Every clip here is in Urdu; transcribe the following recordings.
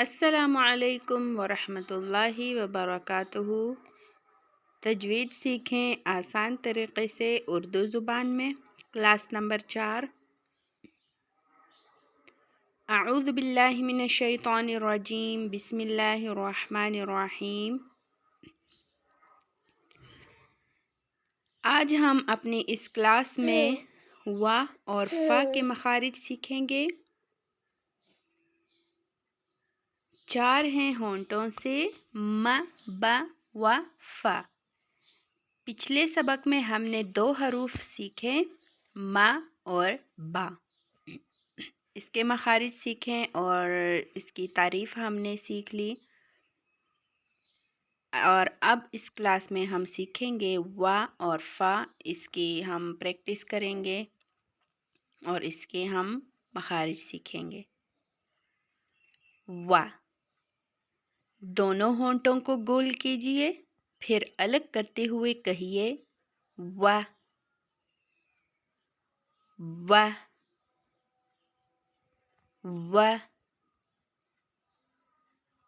السلام علیکم ورحمۃ اللہ وبرکاتہ۔ تجوید سیکھیں آسان طریقے سے اردو زبان میں۔ Class number 4۔ اعوذ باللہ من الشیطان الرجیم، بسم اللہ الرحمن الرحیم۔ آج ہم اپنی اس کلاس میں وا اور فا کے مخارج سیکھیں گے۔ 4 ہیں ہونٹوں سے، م، ب، و، ف۔ پچھلے سبق میں ہم نے 2 حروف سیکھے، م اور با۔ اس کے مخارج سیکھیں اور اس کی تعریف ہم نے سیکھ لی۔ اور اب اس کلاس میں ہم سیکھیں گے وا اور فا۔ اس کی ہم پریکٹس کریں گے اور اس کے ہم مخارج سیکھیں گے۔ وا، دونوں ہونٹوں کو گول کیجئے، پھر الگ کرتے ہوئے کہیے و، و، و۔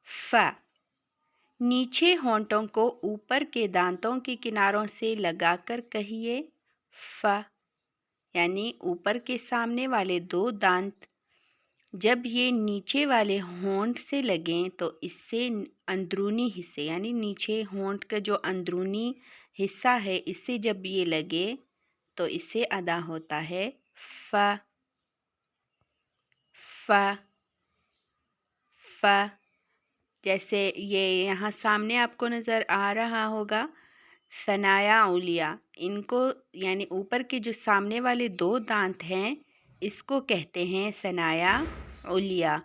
ف، نیچے ہونٹوں کو اوپر کے دانتوں کے کناروں سے لگا کر کہیے ف، یعنی اوپر کے سامنے والے 2 دانت جب یہ نیچے والے ہونٹ سے لگیں تو اس سے اندرونی حصے یعنی نیچے ہونٹ کا جو اندرونی حصہ ہے اس سے جب یہ لگے تو اس سے ادا ہوتا ہے ف، ف، ف۔ جیسے یہ یہاں سامنے آپ کو نظر آ رہا ہوگا ثنایا علیا، ان کو یعنی اوپر کے جو سامنے والے 2 دانت ہیں اس کو کہتے ہیں ثنایا علیا،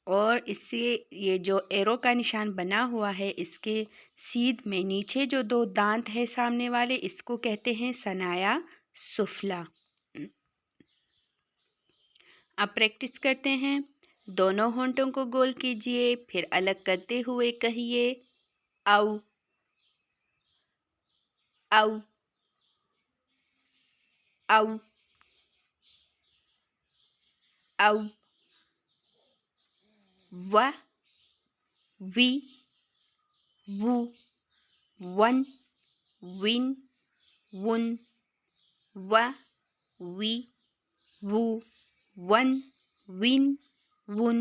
اور اس سے یہ جو ایرو کا نشان بنا ہوا ہے اس کے سیدھ میں نیچے جو 2 دانت ہیں سامنے والے اس کو کہتے ہیں ثنایا سفلا۔ اب پریکٹس کرتے ہیں۔ دونوں ہونٹوں کو گول کیجئے، پھر الگ کرتے ہوئے کہیے او، او، او، او۔ و، وی، وو، ون، ون، ون، و، وی، وو، ون، ون، ون۔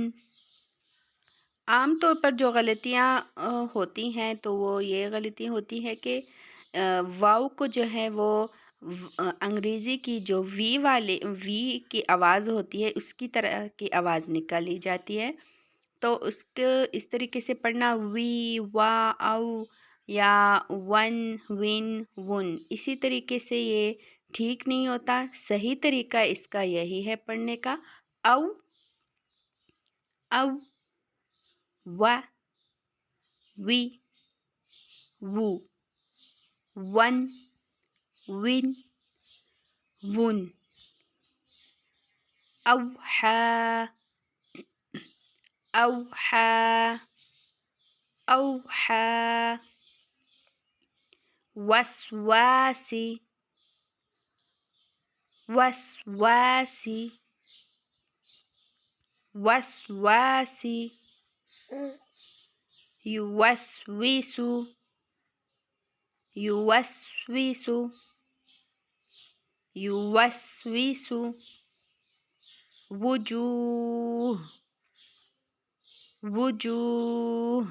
عام طور پر جو غلطیاں ہوتی ہیں تو وہ یہ غلطی ہوتی ہے کہ واو کو جو ہے وہ انگریزی کی جو وی کی آواز ہوتی ہے اس کی طرح کی آواز نکالی جاتی ہے، تو اس کو اس طریقے سے پڑھنا وی، وا، او یا ون، ون، ون، اسی طریقے سے یہ ٹھیک نہیں ہوتا۔ صحیح طریقہ اس کا یہی ہے پڑھنے کا او، او، و، وی، وو، ون، ون، ون۔ اوحا، اوحا، اوحا۔ وسواسی، وسواسی، وسواسی۔ یوسوسو، یوسوسو، یوسوسو۔ وجوہ، وجوہ،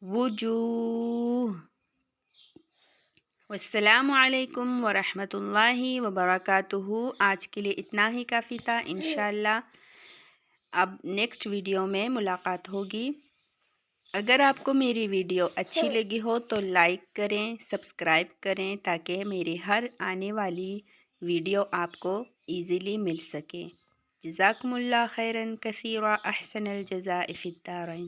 وجوہ۔ والسلام علیکم ورحمۃ اللہ وبرکاتہ۔ آج کے لیے اتنا ہی کافی تھا۔ انشاءاللہ اب نیکسٹ ویڈیو میں ملاقات ہوگی۔ اگر آپ کو میری ویڈیو اچھی لگی ہو تو لائک کریں، سبسکرائب کریں تاکہ میری ہر آنے والی ویڈیو آپ کو ایزیلی مل سکے۔ جزاکم اللہ خیراً کثیرا، احسن الجزاء فی الدارین۔